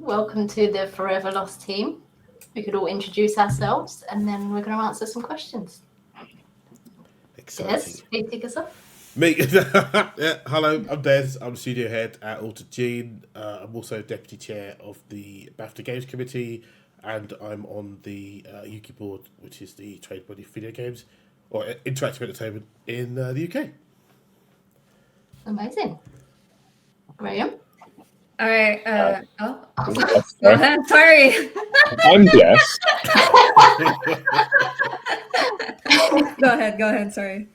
Welcome to the Forever Lost team. We could all introduce ourselves and then we're going to answer some questions. Exciting. Des, please kick us off. Me. Yeah, hello, I'm Des. I'm the studio head at Altered Gene. I'm also deputy chair of the BAFTA Games Committee, and I'm on the Yuki board, which is the trade body for video games or interactive entertainment in the UK. Amazing. Graham? All right. Go ahead. Sorry. I'm Jess. Go ahead. Sorry.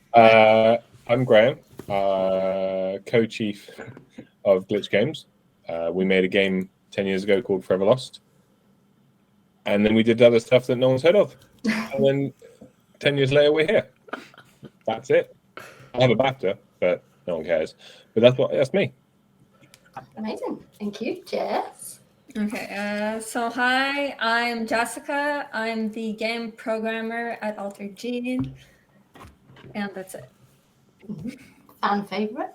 I'm Graham, co-chief of Glitch Games. We made a game 10 years ago called Forever Lost. And then we did other stuff that no one's heard of. And then 10 years later, we're here. That's it. I have a BAFTA, but no one cares. But that's me. Amazing. Thank you, Jess. Okay. So hi, I'm Jessica. I'm the game programmer at Altered Gene. And that's it. Fan favourite.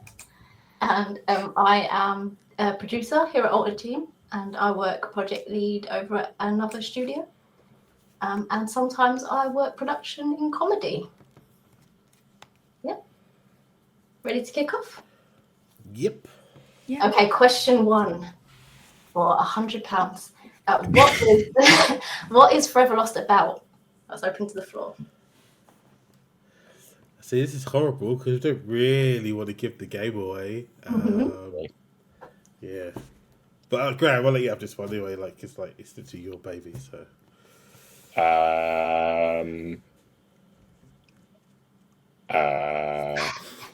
And I am a producer here at Altered Gene, and I work project lead over at another studio. And sometimes I work production in comedy. Yeah. Ready to kick off? Yep. Yeah. Okay, question 1 for £100. What is Forever Lost about? That's open to the floor. See, this is horrible because we don't really want to give the game away. Yeah. But Graham, I'll let you have this one anyway. It's literally your baby, so.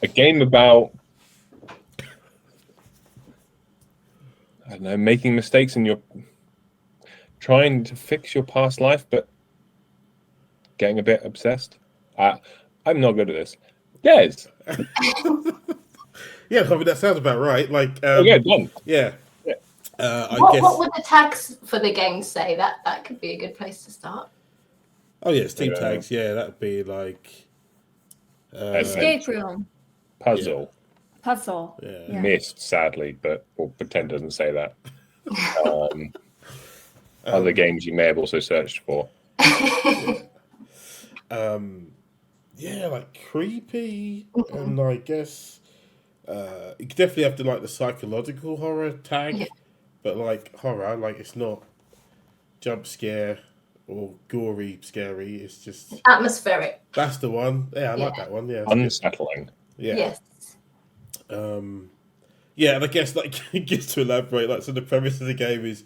A game about, I don't know, making mistakes and you're trying to fix your past life, but getting a bit obsessed. I'm not good at this. Yes. Yeah, I mean, that sounds about right. Done. Yeah. What would the tags for the game say? That could be a good place to start. Oh, yeah, Steam tags. Yeah, that would be like... Escape room. Puzzle. Puzzle. Yeah. Missed, sadly, but we'll pretend it doesn't say that. Other games you may have also searched for. Yeah, like creepy, and I guess you could definitely have the psychological horror tag, but horror, it's not jump scare or gory scary. It's just Atmospheric. That's the one. Yeah, I like that one. Yeah, unsettling. Yeah. Yes. Yeah, and I guess just to elaborate, so the premise of the game is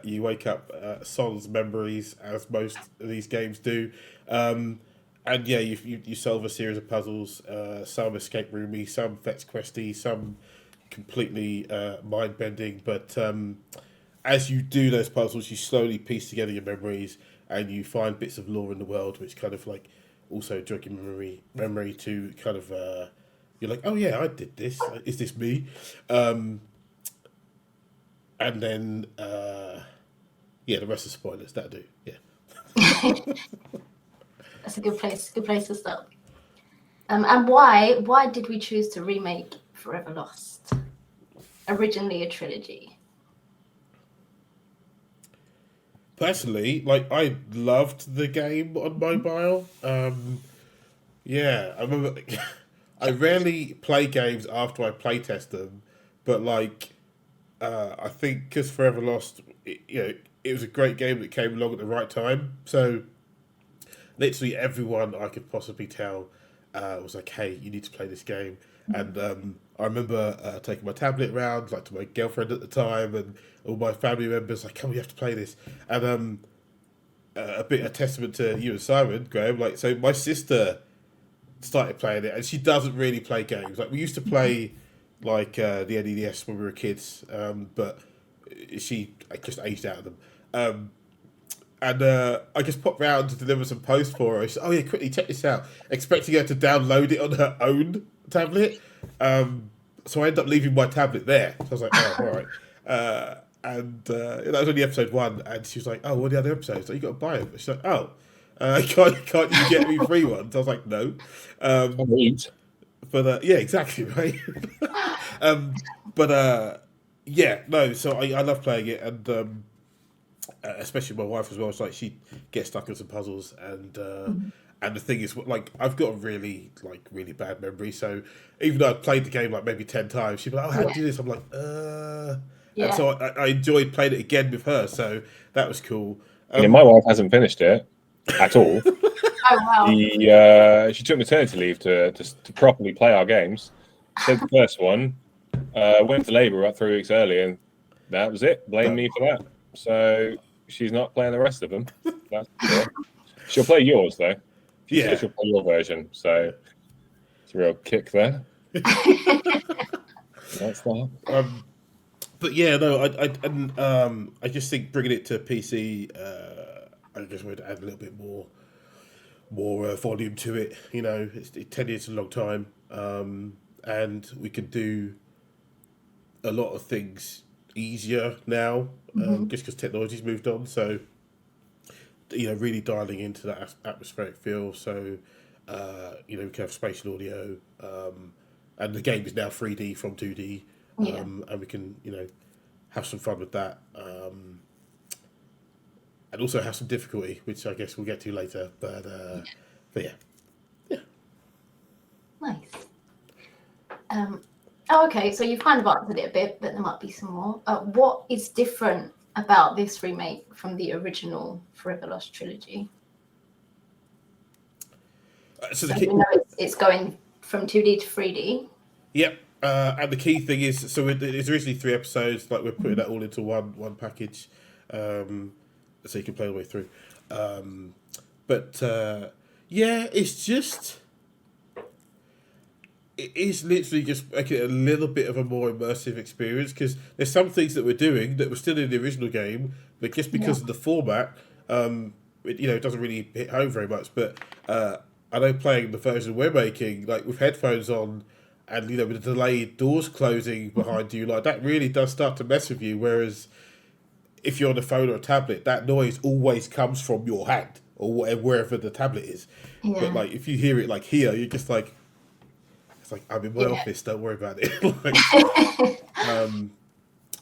you wake up sans memories, as most of these games do. And yeah, you solve a series of puzzles, some escape roomy, some fetch questy, some completely mind-bending. But as you do those puzzles, you slowly piece together your memories and you find bits of lore in the world, which kind of also jog your memory to kind of, you're like, oh yeah, I did this. Is this me? And then, the rest are spoilers. That'll do, yeah. That's a good place to start. And why did we choose to remake Forever Lost? Originally a trilogy. Personally, I loved the game on mobile. Yeah, I remember I rarely play games after I playtest them, but I think because Forever Lost, it was a great game that came along at the right time. So literally everyone I could possibly tell was like, hey, you need to play this game. And I remember taking my tablet around, to my girlfriend at the time, and all my family members, come on, you have to play this. And a testament to you and Simon, Graham, so my sister started playing it, and she doesn't really play games. We used to play, the NES when we were kids, but she just aged out of them. And I just popped round to deliver some post for her. She said, oh yeah, quickly, check this out. Expecting her to download it on her own tablet. So I ended up leaving my tablet there. So I was like, oh, all right. That was only episode 1. And she was like, oh, what are the other episodes? You got to buy them. She's like, oh, can't you get me free ones? I was like, no. But yeah, exactly, right? Yeah, no. So I love playing it, and especially my wife as well. It's like she gets stuck in some puzzles, and the thing is, like, I've got a really bad memory. So even though I've played the game like maybe 10 times, she'd be like, "Oh, how do you do this?" I'm like, And Yeah. so I enjoyed playing it again with her. So that was cool. My wife hasn't finished it at all. Oh wow. She took maternity leave to properly play our games. Played the first one, went to labour about 3 weeks early, and that was it. Blame me for that. So she's not playing the rest of them. That's for sure. She'll play yours though. She said she'll play your version. So it's a real kick there. That's that. But yeah, no, I just think bringing it to PC, I just wanted to add a little bit more volume to it. You know, 10 years is a long time, and we can do a lot of things easier now, just because technology's moved on. So, you know, really dialing into that atmospheric feel. So, you know, we can have spatial audio, and the game is now 3D from 2D, and we can, you know, have some fun with that, and also have some difficulty, which I guess we'll get to later. But yeah. Nice. Okay, so you've kind of answered it a bit, but there might be some more. What is different about this remake from the original Forever Lost trilogy? So we know it's going from 2D to 3D. Yep. And the key thing is, so it's originally 3 episodes. Like, we're putting that all into one package, so you can play all the way through. But yeah, it's just, it is literally just making it a little bit of a more immersive experience, because there's some things that we're doing that were still in the original game, but just because of the format, it doesn't really hit home very much. But I know playing the version we're making, like with headphones on, and you know, with the delayed doors closing behind you, like that really does start to mess with you. Whereas if you're on a phone or a tablet, that noise always comes from your hand or wherever the tablet is. Yeah. But like if you hear it like here, you're just like, it's like, I'm in my office, don't worry about it.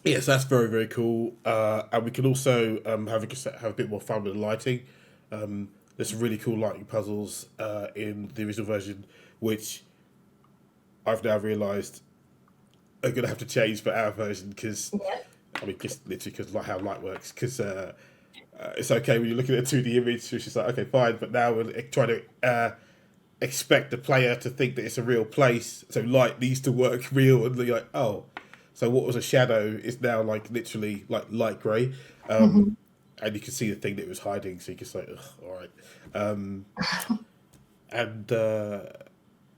Yes, that's very, very cool. And we can also have a bit more fun with the lighting. There's some really cool lighting puzzles in the original version, which I've now realised are going to have to change for our version, because I mean, just literally because like how light works. Because it's okay when you're looking at a 2D image, which is like, okay, fine, but now we're trying to expect the player to think that it's a real place, so light needs to work real, and you're like, oh, so what was a shadow is now like literally like light grey, and you can see the thing that it was hiding, so you can say, all right, and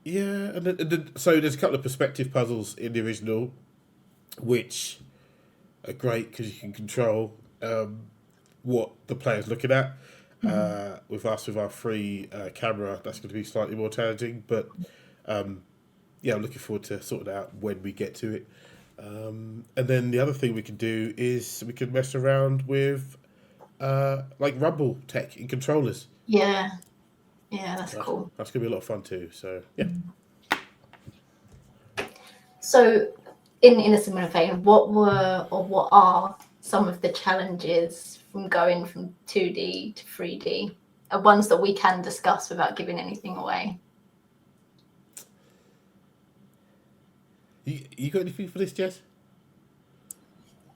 yeah, and then so there's a couple of perspective puzzles in the original, which are great because you can control what the player's looking at. With our free camera, that's going to be slightly more challenging, but yeah, I'm looking forward to sorting out when we get to it. And then the other thing we can do is we can mess around with like rumble tech in controllers. Yeah, that's cool. That's going to be a lot of fun too. So yeah. So, in a similar vein, what are some of the challenges from going from 2D to 3D? Ones that we can discuss without giving anything away. You got anything for this, Jess?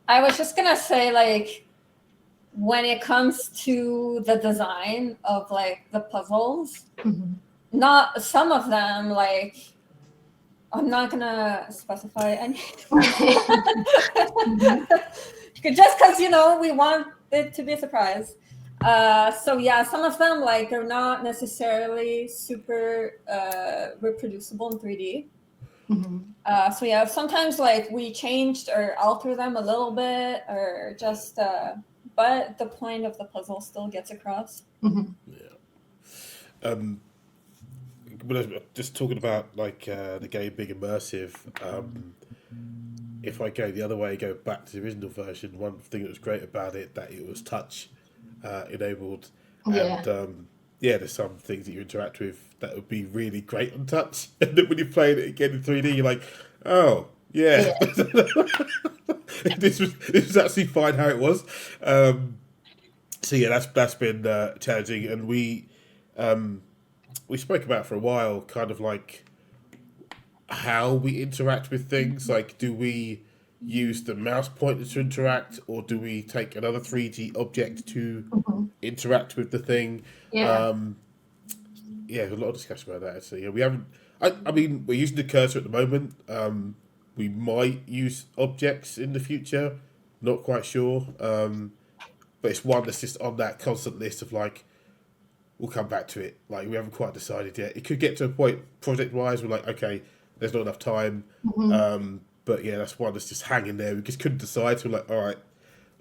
I was just gonna say, like, when it comes to the design of like the puzzles, not some of them, like, I'm not gonna specify any. Just because, you know, we want it to be a surprise. So yeah, some of them, like, they're not necessarily super reproducible in 3D. So yeah, sometimes like we changed or alter them a little bit, or just but the point of the puzzle still gets across. Yeah. But just talking about like the game being immersive, if I go the other way, go back to the original version, one thing that was great about it, that it was touch enabled, and there's some things that you interact with that would be really great on touch, and then when you're playing it again in 3D, you're like, oh yeah. this was actually fine how it was. So yeah, that's been challenging, and we spoke about for a while, kind of like how we interact with things. Like, do we use the mouse pointer to interact, or do we take another 3D object to interact with the thing? Yeah. Yeah, a lot of discussion about that. Actually, yeah, we haven't. I mean, we're using the cursor at the moment. We might use objects in the future. Not quite sure. But it's one that's just on that constant list of like, we'll come back to it. Like, we haven't quite decided yet. It could get to a point project-wise we're like, okay, there's not enough time. But yeah, that's one that's just hanging there. We just couldn't decide. So we're like, all right,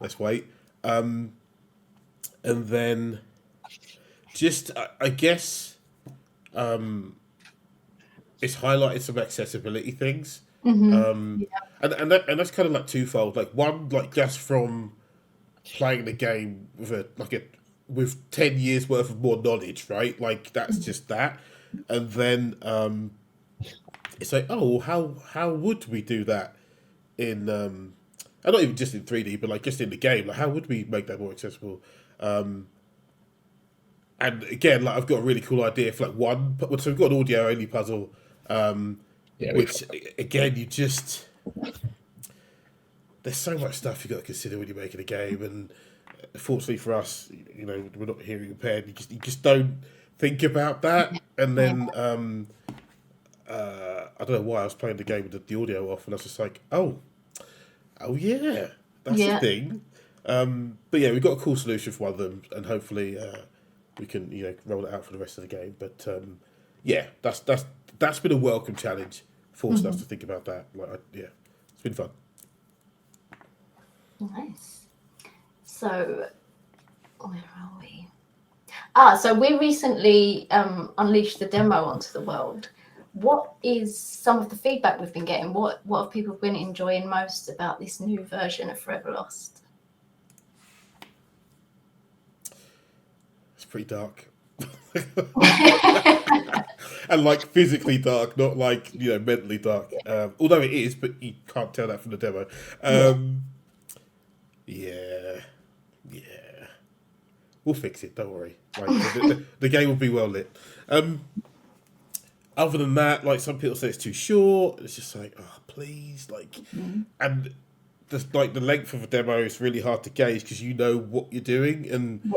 let's wait. And then just, I guess, it's highlighted some accessibility things. And that's kind of like twofold. Like, one, like just from playing the game with 10 years worth of more knowledge, right? Like, that's just that. And then it's like, oh, how would we do that in and not even just in 3D, but like just in the game? Like, how would we make that more accessible? And again, like, I've got a really cool idea for like one. So we've got an audio only puzzle, which again, you just, there's so much stuff you got to consider when you're making a game, and fortunately for us, you know, we're not hearing impaired. You just don't think about that, and then I don't know why I was playing the game with the audio off, and I was just like, oh yeah, that's the thing. But yeah, we've got a cool solution for one of them, and hopefully we can, you know, roll it out for the rest of the game. But yeah, that's been a welcome challenge, forcing us to think about that. Like, yeah, it's been fun. Nice. So, where are we? So we recently unleashed the demo onto the world. What is some of the feedback we've been getting? What have people been enjoying most about this new version of Forever Lost? It's pretty dark. And like physically dark, not like, you know, mentally dark. Although it is, but you can't tell that from the demo. Yeah. We'll fix it, don't worry. Like, the game will be well lit. Other than that, like, some people say it's too short. It's just like, oh, please, like, and the length of a demo is really hard to gauge because you know what you're doing. And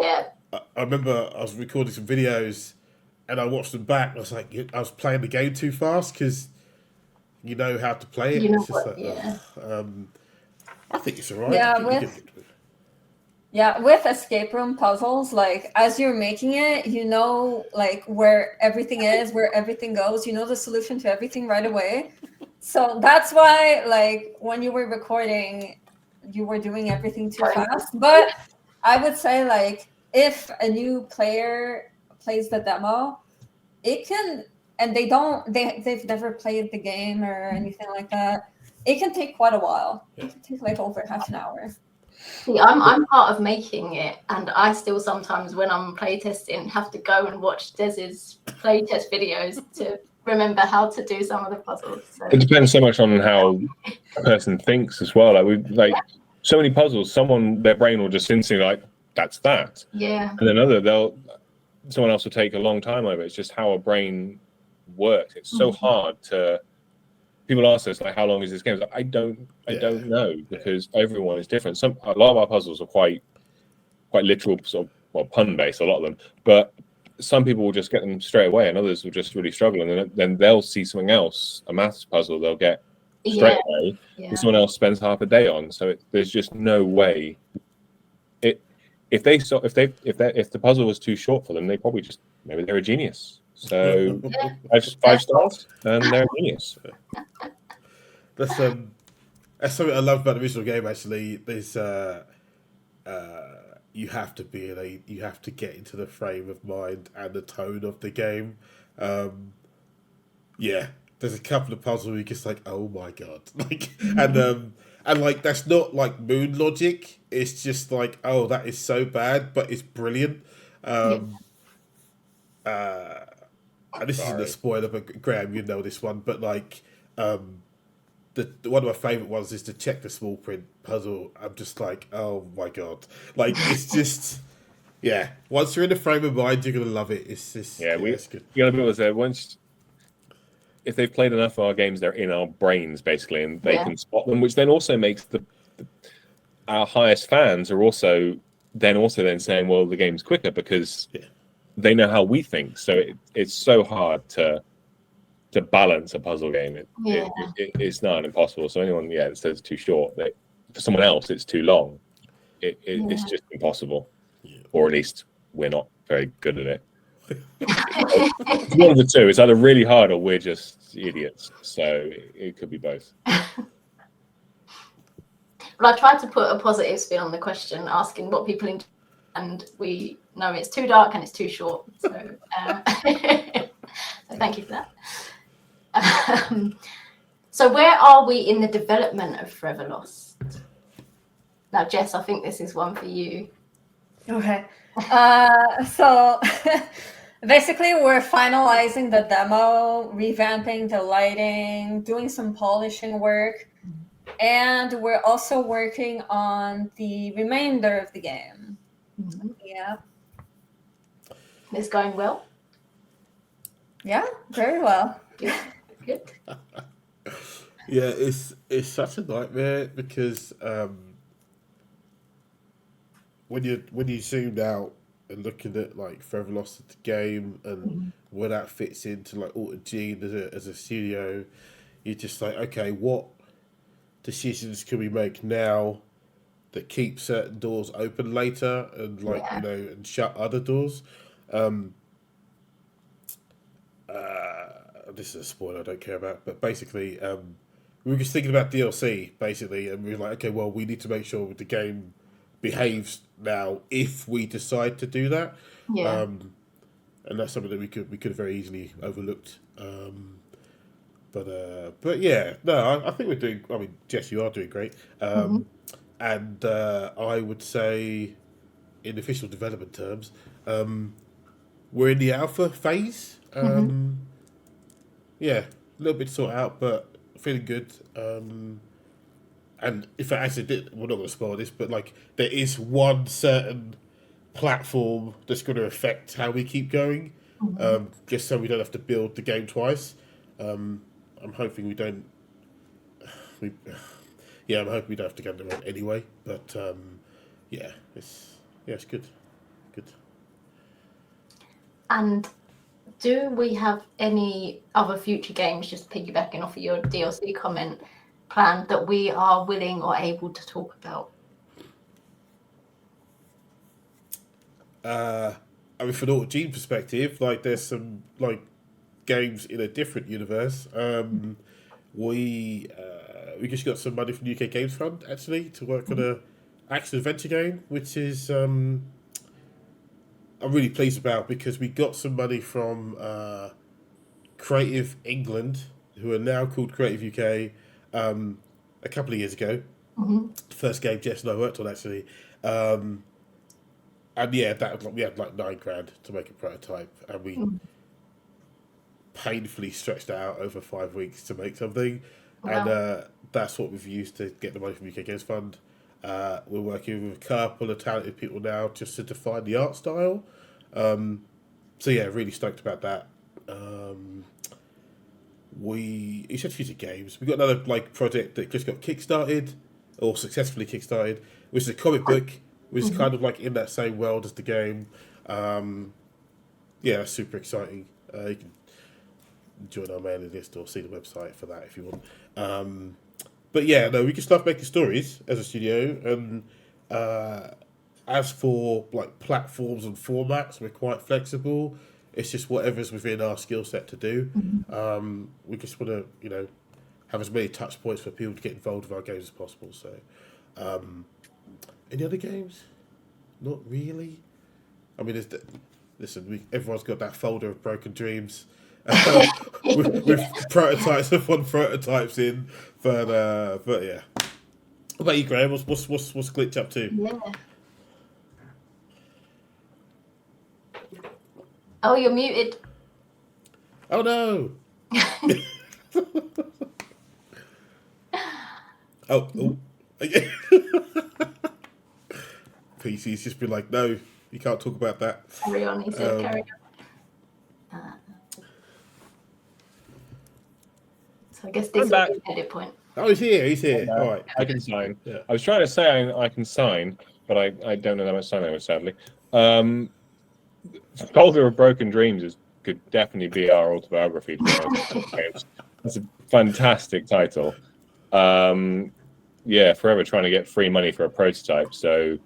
I remember I was recording some videos and I watched them back. And I was like, I was playing the game too fast because you know how to play it. You know it's just what, I think it's alright. Yeah, with escape room puzzles, like, as you're making it, you know, like, where everything is, where everything goes, you know the solution to everything right away. So that's why, like, when you were recording, you were doing everything too fast. But I would say, like, if a new player plays the demo, it can, and they've never played the game or anything like that, it can take quite a while. It can take like over half an hour. See, I'm part of making it, and I still sometimes, when I'm playtesting, have to go and watch Des's playtest videos to remember how to do some of the puzzles. So. It depends so much on how a person thinks as well. Like so many puzzles, their brain will just instantly like, that's that. Yeah. And then someone else will take a long time over it. It's just how a brain works. It's so hard to. People ask us, like, how long is this game? It's like, I don't know, because everyone is different. A lot of our puzzles are quite literal, sort of, pun based, a lot of them. But some people will just get them straight away, and others will just really struggle. And then they'll see something else, a maths puzzle, they'll get straight away, and someone else spends half a day on. So there's just no way. If the puzzle was too short for them, they probably maybe they're a genius. So 5 stars, and they're a genius. That's something I love about the original game. Actually, there's you have to get into the frame of mind and the tone of the game. Yeah, there's a couple of puzzles where you're just like, oh my god, like, and like, that's not like moon logic. It's just like, oh, that is so bad, but it's brilliant. And this isn't a spoiler, but Graham, you know this one, but like, one of my favorite ones is to check the small print puzzle. I'm just like, oh my god, like it's just yeah. Once you're in the frame of mind, you're gonna love it. It's just it's good. The other bit was that once if they've played enough of our games, they're in our brains basically, and they can spot them, which then also makes our highest fans are also then saying, well, the game's quicker because they know how we think. So it's so hard to balance a puzzle game. It's not impossible. So anyone that says it's too short, for someone else it's too long. It's just impossible, or at least we're not very good at it. It's one of the two. It's either really hard or we're just idiots. So it could be both. Well, I tried to put a positive spin on the question, asking what people enjoy, and we know it's too dark and it's too short. So, so thank you for that. So where are we in the development of Forever Lost? Now, Jess, I think this is one for you. Okay. So basically, we're finalizing the demo, revamping the lighting, doing some polishing work, and we're also working on the remainder of the game. Mm-hmm. Yeah. It's going well? Yeah, very well. Good. Yeah, it's such a nightmare because when you zoom out and looking at like Forever Lost at the game and where that fits into like AutoGene as a studio, you're just like, okay, what decisions can we make now that keep certain doors open later and like and shut other doors? This is a spoiler I don't care about, but basically we were just thinking about DLC basically, and we were like, okay, well, we need to make sure the game behaves now if we decide to do that. And that's something that we could have very easily overlooked. But yeah, no, I think we're doing. I mean, Jess, you are doing great. And I would say, in official development terms, we're in the alpha phase. Yeah, a little bit sorted out, but feeling good. And if I actually we're not going to spoil this, but like there is one certain platform that's going to affect how we keep going, just so we don't have to build the game twice. I'm hoping we don't. I'm hoping we don't have to go on the road anyway. But it's good. And do we have any other future games, just piggybacking off of your DLC comment, planned that we are willing or able to talk about? I mean, from an AutoGene perspective, like there's some like games in a different universe. We just got some money from the UK Games Fund actually to work on a action adventure game, which is I'm really pleased about because we got some money from Creative England, who are now called Creative UK, a couple of years ago. The first game Jess and I worked on actually. And yeah, we had like $9,000 to make a prototype, and we painfully stretched it out over 5 weeks to make something. Wow. And that's what we've used to get the money from UK Games Fund. We're working with a couple of talented people now just to define the art style. So yeah, really stoked about that. You said future games. We got another like project that just got kickstarted or successfully kickstarted, which is a comic book, which is kind of like in that same world as the game. Yeah, that's super exciting. You can join our mailing list or see the website for that if you want. But yeah, no, we can start making stories as a studio, and as for like platforms and formats, we're quite flexible. It's just whatever's within our skill set to do. We just want to, have as many touch points for people to get involved with our games as possible. So, any other games? Not really. I mean, everyone's got that folder of broken dreams. with prototypes of fun prototypes in, but yeah. What about you, Graham? What's Glitch up to? Yeah. Oh, you're muted. Oh no! Oh. PC's just been like, no, you can't talk about that. Carry on, he said, carry on. So I guess this is the edit point. Oh, he's here. All right. I can sign. Yeah. I was trying to say I can sign, but I don't know that much sign language, sadly. Folder of Broken Dreams could definitely be our autobiography. That's a fantastic title. Yeah, forever trying to get free money for a prototype. So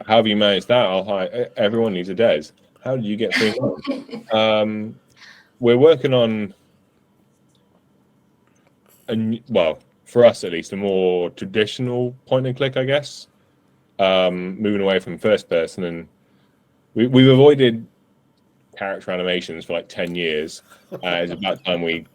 how have you managed that? Everyone needs a Des. How do you get free money? We're working on well, for us at least, a more traditional point and click, I guess. Moving away from first person, and we've avoided character animations for like 10 years. It's about time we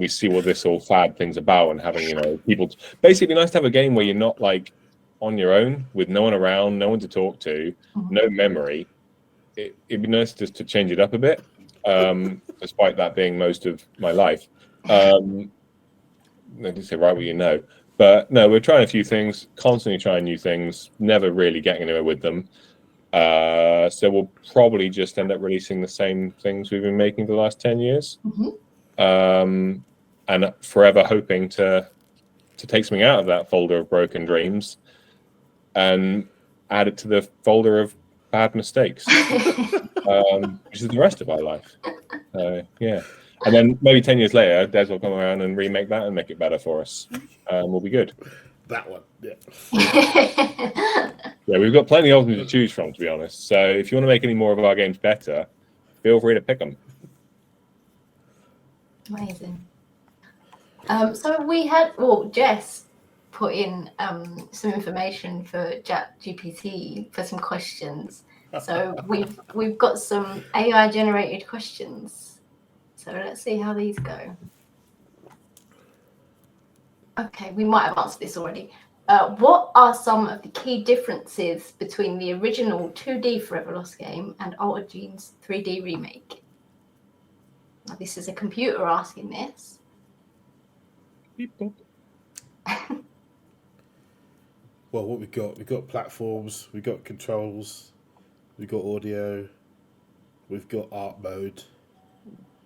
see what this all fad thing's about, and having, you know, people basically nice to have a game where you're not like on your own with no one around, no one to talk to, no memory. It'd be nice just to change it up a bit, despite that being most of my life. I did say right what you know, but no, we're trying a few things, constantly trying new things, never really getting anywhere with them. So we'll probably just end up releasing the same things we've been making for the last 10 years. And forever hoping to take something out of that folder of broken dreams and add it to the folder of bad mistakes, which is the rest of our life. Yeah. And then maybe 10 years later, Des will come around and remake that and make it better for us. We'll be good. That one, yeah. Yeah, we've got plenty of them to choose from, to be honest. So if you want to make any more of our games better, feel free to pick them. Amazing. So we had, Jess put in some information for ChatGPT for some questions. So we've got some AI generated questions. So let's see how these go. Okay, we might have answered this already. What are some of the key differences between the original 2D Forever Lost game and Altered Gene's 3D remake? Now, this is a computer asking this. Beep, boop. Well, what we've got platforms, we've got controls, we've got audio, we've got art mode.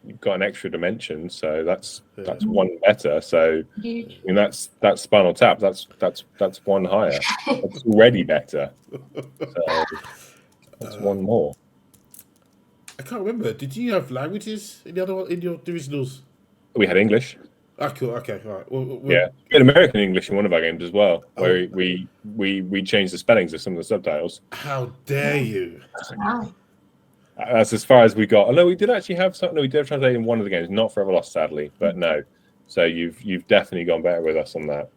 You've got an extra dimension, so that's one better. So I mean, that's Spinal Tap. That's one higher. That's already better. So that's one more. I can't remember. Did you have languages in the other one, in your originals? We had English. Ah, cool. Okay, all right. Well, Yeah, we had American English in one of our games as well, where we changed the spellings of some of the subtitles. How dare you? Wow. That's as far as we got. Although we did actually have something. No, we did translate in one of the games, not Forever Lost, sadly, but no. So you've definitely gone better with us on that.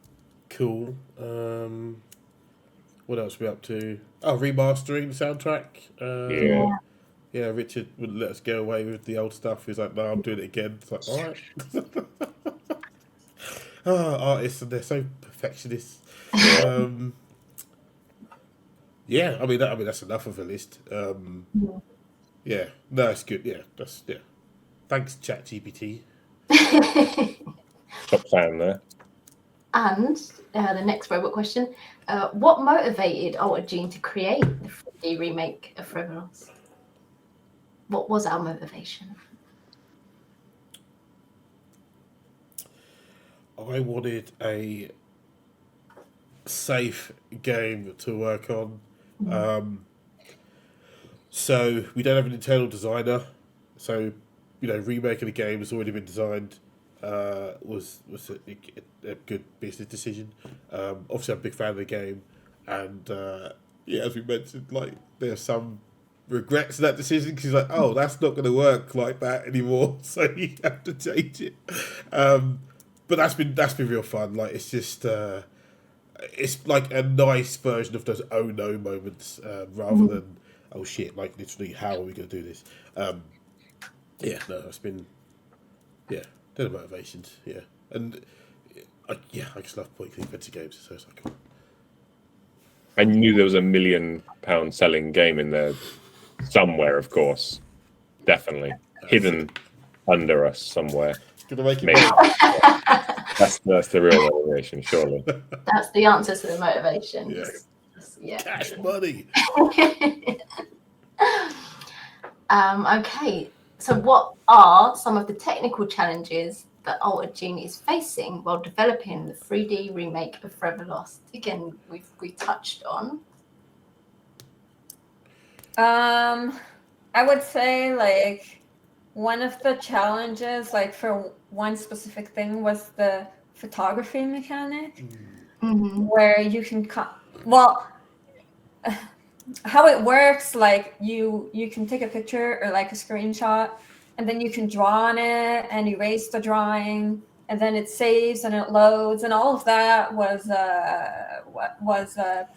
Cool. What else are we up to? Oh, remastering the soundtrack. Yeah, Richard wouldn't let us go away with the old stuff. He was like, no, I'm doing it again. It's like, all right. Artists, and they're so perfectionist. Yeah, I mean that's enough of a list. Yeah, no, it's good. Yeah, Thanks, ChatGPT. Top fan there. And the next robot question: what motivated Altered Gene to create the 3D remake of Forever Lost? What was our motivation? I wanted a safe game to work on. So we don't have an internal designer. So, you know, remaking a game has already been designed. Was a good business decision. Obviously, I'm a big fan of the game, and yeah, as we mentioned, like there's some regrets in that decision because he's like, oh, that's not going to work like that anymore, so you have to change it. But that's been real fun. Like it's just it's like a nice version of those oh no moments rather than oh shit, like literally how are we going to do this? Yeah, no, it's been they're the motivations, yeah, and I just love point click adventure games, so it's like cool. I knew there was a £1 million selling game in there somewhere, of course, definitely hidden under us somewhere. Gonna make it. Maybe. That's the real motivation, surely. That's the answer to the motivation. Yeah. Yeah. Cash money. Okay, so what are some of the technical challenges that Altered Genie is facing while developing the 3D remake of Forever Lost? Again, we touched on. I would say like one of the challenges, like for one specific thing, was the photography mechanic, where you can how it works, like you can take a picture or like a screenshot, and then you can draw on it and erase the drawing, and then it saves and it loads, and all of that was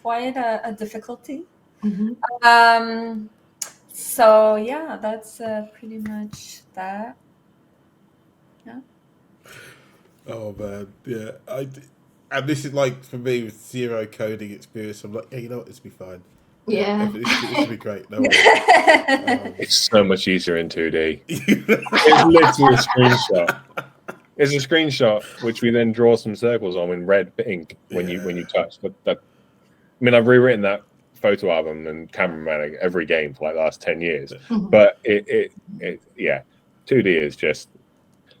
quite a difficulty. So yeah, that's pretty much that. Oh man, yeah. And this is like for me with zero coding experience. I'm like, yeah, you know what, this will be fine. Yeah. This will be great. No worries. It's so much easier in 2D. It's literally a screenshot. It's a screenshot which we then draw some circles on in red ink when you touch. But I mean, I've rewritten that photo album and cameraman every game for like the last 10 years. But it 2D is just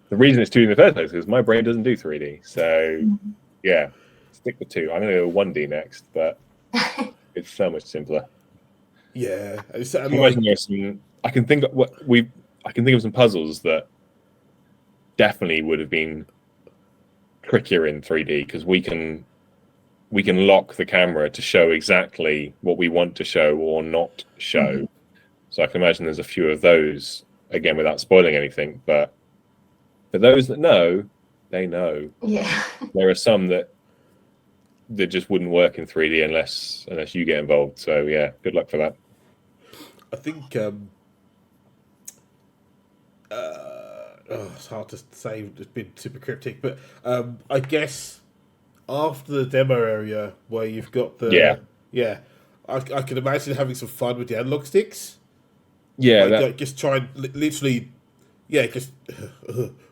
the reason it's 2D in the first place is because my brain doesn't do 3D. So yeah, stick with 2. I'm gonna go 1D next, but it's so much simpler. Yeah, I can think of some puzzles that definitely would have been trickier in 3D because we can lock the camera to show exactly what we want to show or not show. So I can imagine there's a few of those, again without spoiling anything, but for those that know, they know. Yeah. There are some that just wouldn't work in 3D unless you get involved. So yeah, good luck for that. I think it's hard to say. It's been super cryptic, but I guess after the demo area where you've got the I can imagine having some fun with the analog sticks. Yeah, like just try and literally, just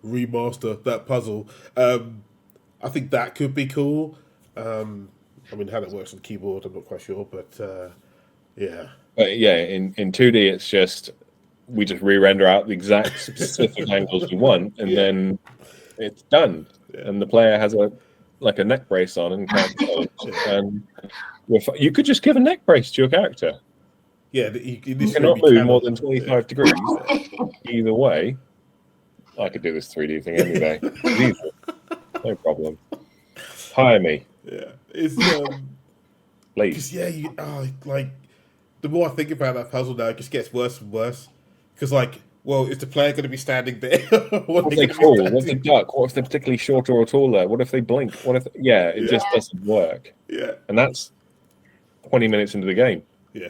remaster that puzzle. I think that could be cool. I mean, how that works on the keyboard, I'm not quite sure, but yeah. But yeah, in 2D, it's just we just re-render out the exact specific angles we want, and then it's done. And the player has a neck brace on and can't change. And you could just give a neck brace to your character. Yeah, you cannot move more than 25 degrees. Either way, I could do this 3D thing any day. Easy. No problem. Hire me. Yeah, it's please. Like the more I think about that puzzle now, it just gets worse and worse. Because is the player going to be standing there? What if they crawl? What if they duck? What if they're particularly shorter or taller? What if they blink? What if it just doesn't work? Yeah, and that's 20 minutes into the game. Yeah,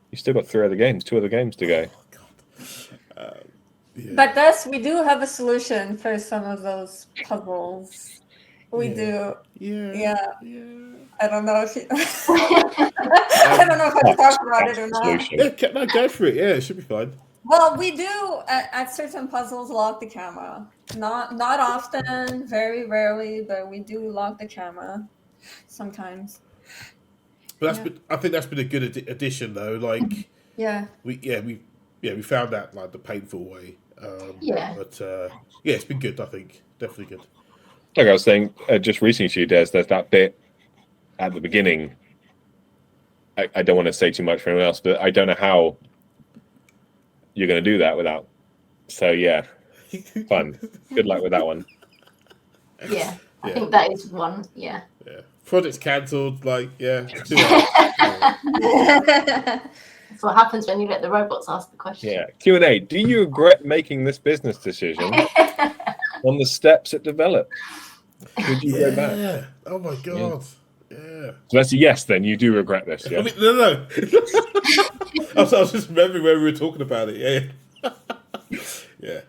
you still got 2 other games to go. Oh, God. But we do have a solution for some of those puzzles. We do. Yeah. I don't know if I don't know if I can talk about it or not. Yeah, go for it. Yeah, it should be fine. Well, we do at certain puzzles lock the camera. Not often, very rarely, but we do lock the camera sometimes. But I think that's been a good addition, though. We found that the painful way. But it's been good. I think definitely good. Like I was saying just recently to you, Des, there's that bit at the beginning. I don't want to say too much for anyone else, but I don't know how you're going to do that without. So yeah, fun. Good luck with that one. Yeah, I think that is one. Yeah. Project's cancelled. 2 hours. That's what happens when you let the robots ask the question. Yeah. Q&A. Do you regret making this business decision on the steps it developed? Could you go back? Oh my God. Yeah. So that's a yes. Then you do regret this. Yeah. I mean, no. I was just remembering when we were talking about it. Yeah.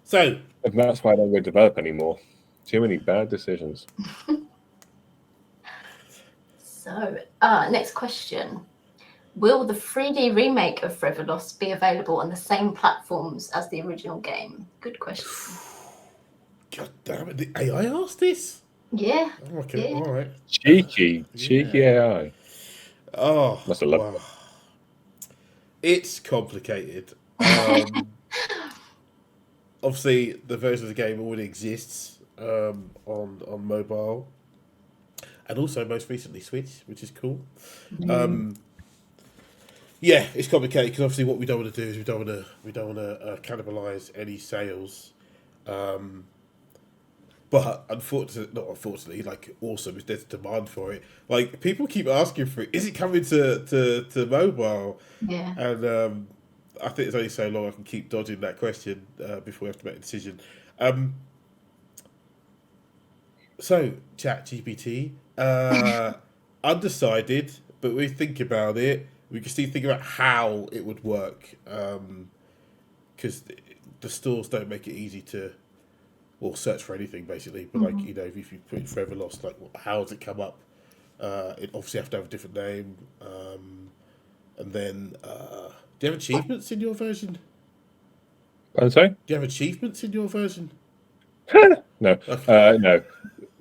So. And that's why I don't go develop anymore. Too many bad decisions. So, next question. Will the 3D remake of Forever Lost be available on the same platforms as the original game? Good question. God damn it! The AI asked this. Yeah. Oh, okay, Yeah. all right. Cheeky Yeah. AI. Oh, Must have loved wow. it. It's complicated. Obviously, the version of the game already exists on mobile, and also most recently Switch, which is cool. Yeah, it's complicated because obviously what we don't want to do is we don't want to cannibalize any sales. But unfortunately, like awesome, if there's demand for it. Like people keep asking for it. Is it coming to mobile? Yeah. And I think it's only so long I can keep dodging that question before we have to make a decision. So Chat GPT, undecided, but we think about it. We can still think about how it would work because the stores don't make it easy to. Or search for anything basically, but like if you put in Forever Lost, like how does it come up? It obviously have to have a different name, and then do you have achievements in your version? I'm sorry? Do you have achievements in your version? No, Okay. no,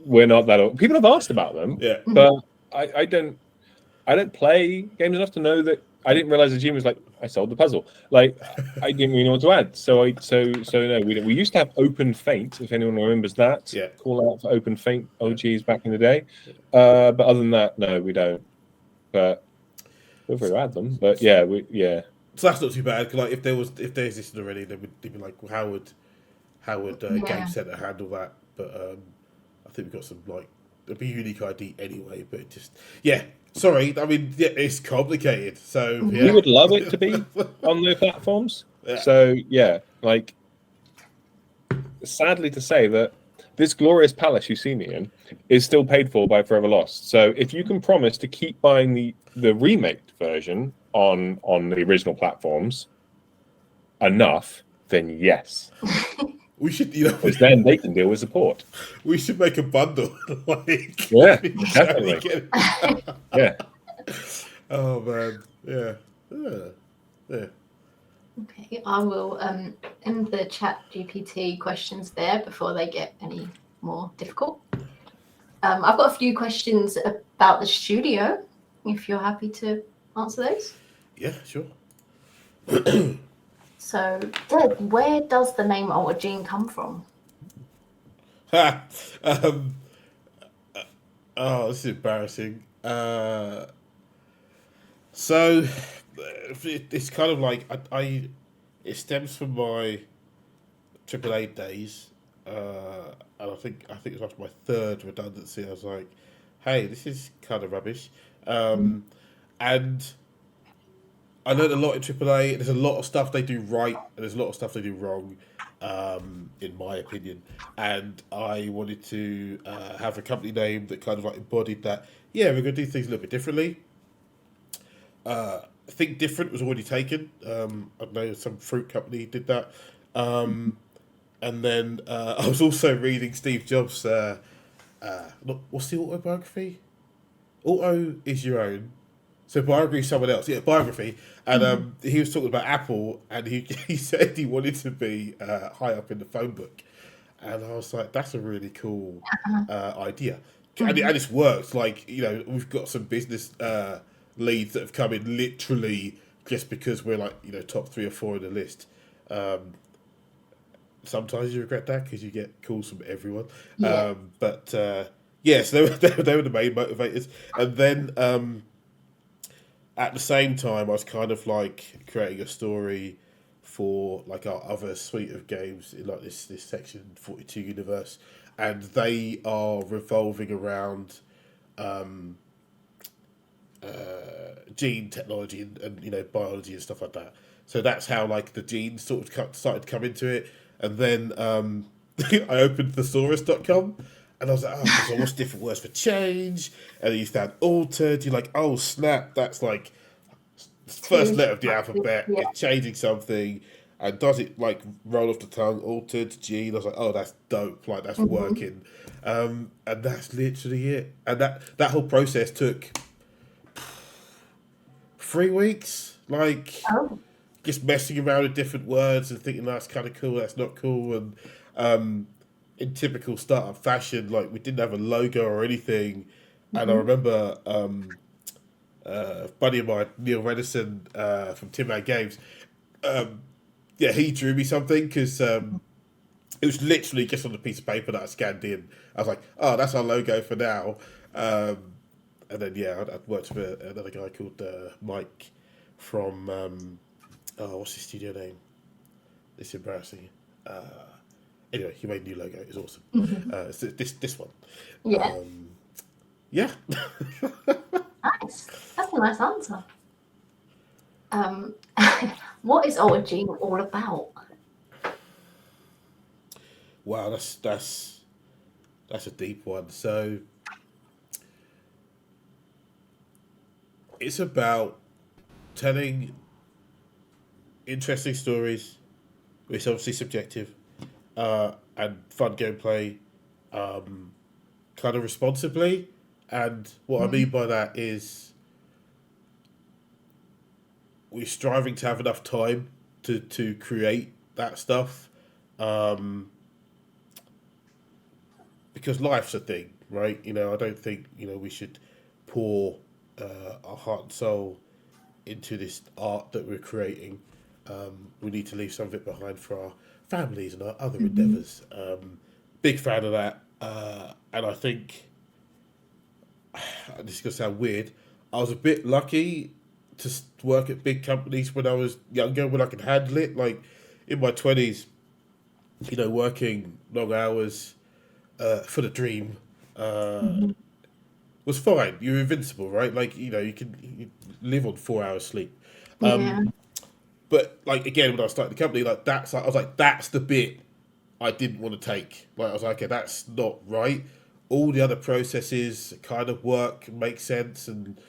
we're not that old. People have asked about them, Yeah, but I don't play games enough to know that. I didn't realize the gym was like I solved the puzzle. Like I didn't really know what to add. So no. We used to have Open Faint. If anyone remembers that, Yeah. call out for Open Faint OGs back in the day. But other than that, no, we don't. But feel free to add them. But yeah, so that's not too bad. 'Cause, like if they existed already, they'd be like, well, how would Game Center handle that? But I think we've got some like it'd be a unique ID anyway. But it just Sorry, I mean it's complicated. So we would love it to be on their platforms. Yeah. So yeah, like sadly to say that this glorious palace you see me in is still paid for by Forever Lost. So if you can promise to keep buying the remake version on the original platforms enough, then yes. We should, because then they can deal with support. We should make a bundle. Like, Yeah, each definitely. only get- Yeah. Oh man, yeah. Okay, I will end the Chat GPT questions there before they get any more difficult. I've got a few questions about the studio, if you're happy to answer those. Yeah, sure. So, Deb, where does the name Alter Gene come from? Oh, this is embarrassing. So it's kind of like it stems from my AAA days, and I think it was after my third redundancy. I was like, "Hey, this is kind of rubbish," and I learned a lot in AAA. There's a lot of stuff they do right, and there's a lot of stuff they do wrong, in my opinion. And I wanted to have a company name that kind of like embodied that. Yeah, we're going to do things a little bit differently. Think Different was already taken. I know some fruit company did that. And then I was also reading Steve Jobs' what's the autobiography? Auto is your own. So biography is someone else. Yeah, biography. And he was talking about Apple, and he said he wanted to be high up in the phone book. And I was like, that's a really cool idea. And it's worked. Like, we've got some business leads that have come in literally just because we're like, top 3 or 4 in the list. Sometimes you regret that because you get calls from everyone. Yeah. So they were the main motivators. And then at the same time, I was kind of like creating a story for like our other suite of games in like this Section 42 universe, and they are revolving around gene technology and biology and stuff like that. So that's how like the genes sort of started to come into it, and then I opened thesaurus.com. And I was like, so what's different words for change? And then you found altered. You're like, oh, snap, that's like first letter of the alphabet. Yeah. It's changing something. And does it like roll off the tongue? Altered, gene. I was like, oh, that's dope. Like, that's working. And that's literally it. And that whole process took 3 weeks. Like, just messing around with different words and thinking that's kind of cool, that's not cool. And in typical startup fashion, like we didn't have a logo or anything. And I remember a buddy of mine, Neil Redison from Tin Man Games, yeah, he drew me something because it was literally just on a piece of paper that I scanned in. I was like, oh, that's our logo for now. And then, yeah, I'd worked with another guy called Mike from, what's his studio name? It's embarrassing. Anyway, he made a new logo. It was awesome. It's this one. Yeah. Yeah. Nice. That's a nice answer. What is Origin all about? Wow, that's a deep one. So it's about telling interesting stories. It's obviously subjective, and fun gameplay, kind of responsibly. And what I mean by that is we're striving to have enough time to create that stuff, because life's a thing, right? You know, I don't think we should pour our heart and soul into this art that we're creating. We need to leave some of it behind for our families and our other endeavours. Big fan of that, and I think this is gonna sound weird. I was a bit lucky to work at big companies when I was younger, when I could handle it. Like in my 20s, working long hours for the dream was fine. You're invincible, right? Like you live on 4 hours sleep. Yeah. But like again, when I started the company, I was like, that's the bit I didn't want to take. Like I was like, okay, that's not right. All the other processes kind of work, make sense, and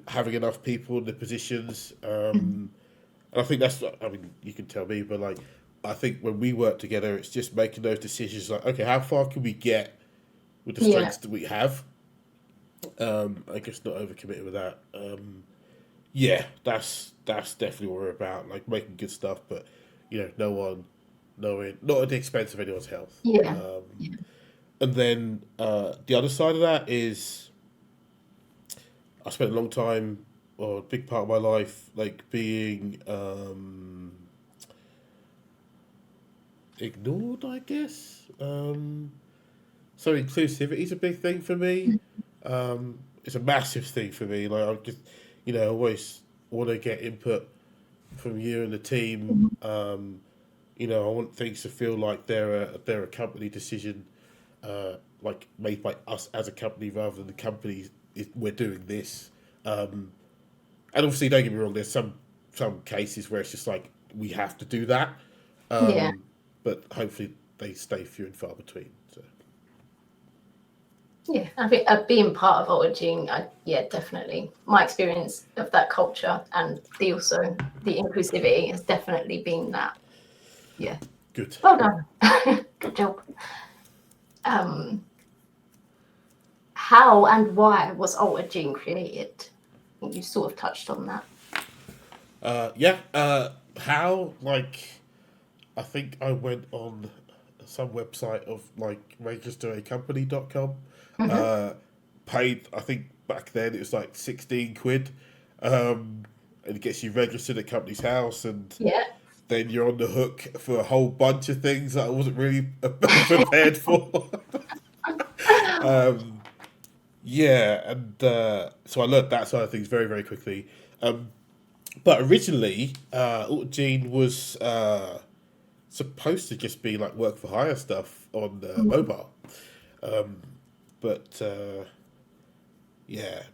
having enough people in the positions. And I think that's. I mean, you can tell me, but like, I think when we work together, it's just making those decisions. Like, okay, how far can we get with the strengths that we have? I guess not overcommitting with that. Yeah, that's definitely what we're about. Like making good stuff, but not at the expense of anyone's health. Yeah. And then the other side of that is I spent a long time, or a big part of my life, like being ignored, I guess. So inclusivity is a big thing for me. It's a massive thing for me. Like I just, I always want to get input from you and the team. I want things to feel like they're a company decision, like made by us as a company rather than the company we're doing this. And obviously, don't get me wrong. There's some cases where it's just like we have to do that. But hopefully they stay few and far between. So. Yeah, I think being part of Origin, definitely. My experience of that culture and the inclusivity has definitely been that. Yeah. Good. Well done. Good job. How and why was Origin created? I think you sort of touched on that. How? Like, I think I went on some website of like registeracompany.com. Paid, I think back then it was like 16 quid. And it gets you registered at company's house, and then you're on the hook for a whole bunch of things that I wasn't really prepared for. So I learned that side of things very, very quickly. But originally, Gene was supposed to just be like work for hire stuff on mobile. But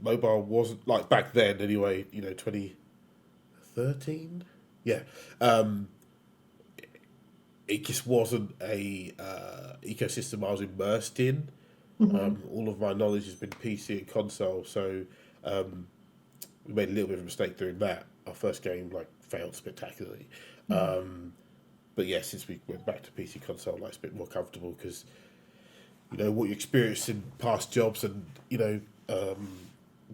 mobile wasn't like back then anyway, 2013. Yeah. It just wasn't a ecosystem I was immersed in. All of my knowledge has been PC and console, so we made a little bit of a mistake doing that. Our first game failed spectacularly. But yeah, since we went back to PC console, it's a bit more comfortable because what you experience in past jobs and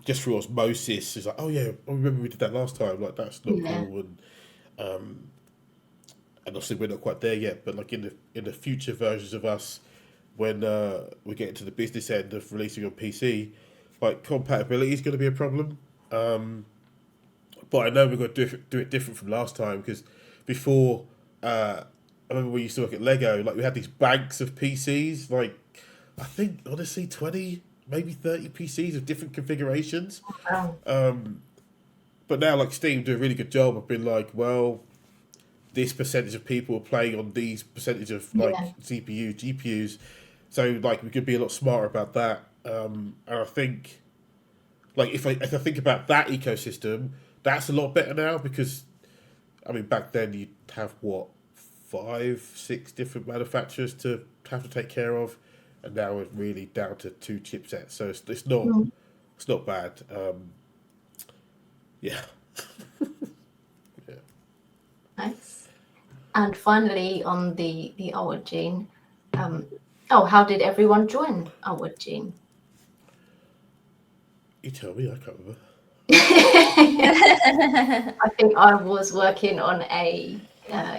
just through osmosis is like, oh yeah, I remember we did that last time. Like that's not cool, and obviously we're not quite there yet. But like in the future versions of us, when we get into the business end of releasing on PC, like compatibility is going to be a problem. But I know we've got to do it different from last time, because before, I remember we used to work at Lego, like we had these banks of PCs, like I think honestly 20, maybe 30 PCs of different configurations. Wow. But now like Steam do a really good job of being like, well, this percentage of people are playing on these percentage of like Yeah. CPUs, GPUs. So like we could be a lot smarter about that. And I think like if I think about that ecosystem, that's a lot better now, because I mean back then you'd have what, 5, 6 different manufacturers to have to take care of, and now we're really down to 2 chipsets. So it's not bad. Yeah. Yeah. Nice. And finally, on the Outward Gene, how did everyone join Outward Gene? You tell me, I can't remember. I think I was working on a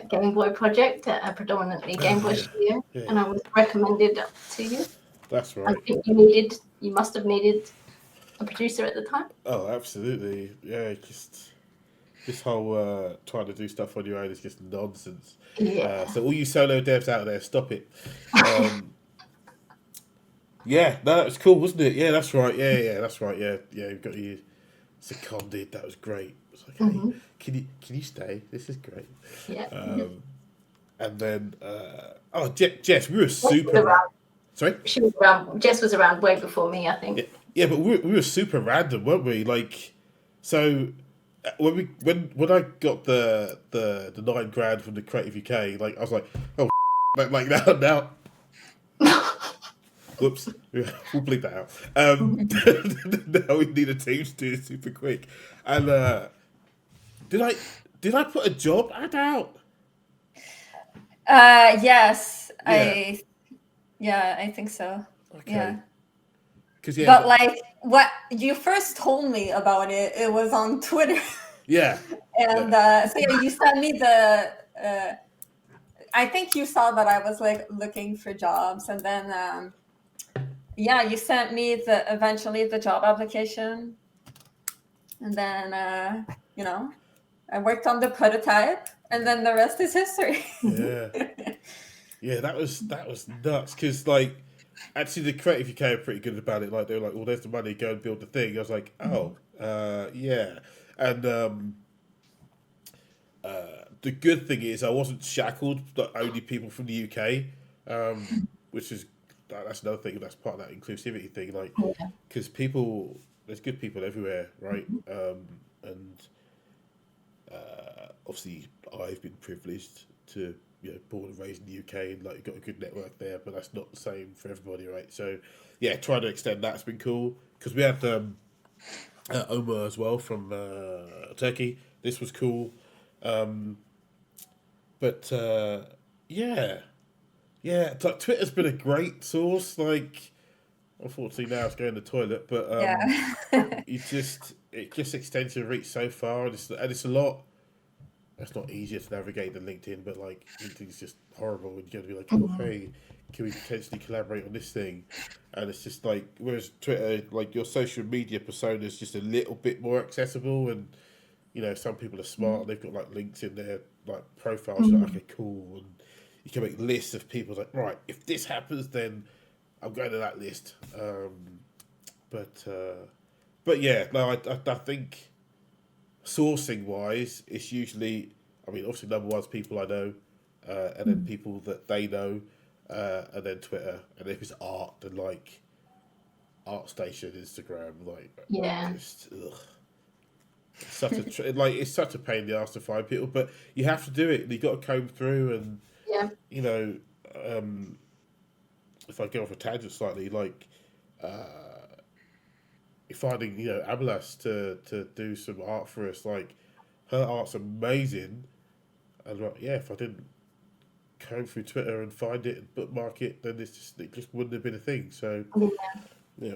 Game Boy project, a predominantly Game Boy yeah. studio, Yeah. and I was recommended to you. That's I right. think you must have needed a producer at the time. Oh, absolutely. Yeah, just this whole trying to do stuff on your own is just nonsense. Yeah. So all you solo devs out there, stop it. Yeah, no, that was cool, wasn't it? Yeah, that's right. Yeah, that's right. Yeah, you've got you seconded. That was great. It's like, hey, can you stay? This is great. Yeah. And then Jess, we were Jess was super. around. Sorry. She was around. Jess was around way before me, I think. Yeah, but we were super random, weren't we? Like, so when I got the $9,000 from the Creative UK, like I was like, oh, like now. Whoops, we'll bleep that out. Now we need a team to do it super quick. And did I put a job ad out? Yes, Yeah. I think so. Okay. Yeah. But like what you first told me about it was on Twitter. Yeah. And so yeah, you sent me the. I think you saw that I was like looking for jobs, and then you sent me eventually the job application, and then I worked on the prototype, and then the rest is history. Yeah. Yeah, that was nuts, because like actually the Creative UK are pretty good about it. Like they were like, well, there's the money, go and build the thing. I was like, oh, yeah. And the good thing is I wasn't shackled to only people from the UK, which is that's another thing. That's part of that inclusivity thing, like because there's good people everywhere, right? And obviously I've been privileged to born and raised in the UK and like got a good network there, but that's not the same for everybody, right? So yeah, trying to extend that's been cool, because we had Omar as well from Turkey. This was cool. But yeah, like Twitter's been a great source. Like, unfortunately now it's going to the toilet, but it just extends your reach so far, and it's a lot. It's not easier to navigate than LinkedIn, but like LinkedIn's just horrible, and you're going to be like, oh hey, can we potentially collaborate on this thing? And it's just like, whereas Twitter, like your social media persona is just a little bit more accessible, and some people are smart. They've got like links in their like profiles. Like, okay, cool. And you can make lists of people. Like, right, if this happens, then I'm going to that list. But yeah, no, I think sourcing wise, it's usually, I mean, obviously number one's people I know, and then people that they know, and then Twitter. And if it's art, then like ArtStation, Instagram, like just ugh. It's such a pain in the ass to find people, but you have to do it, and you got to comb through, and if I go off a tangent slightly, like finding Abelas to do some art for us, like her art's amazing, and like if I didn't comb through Twitter and find it and bookmark it, then it just wouldn't have been a thing. So yeah.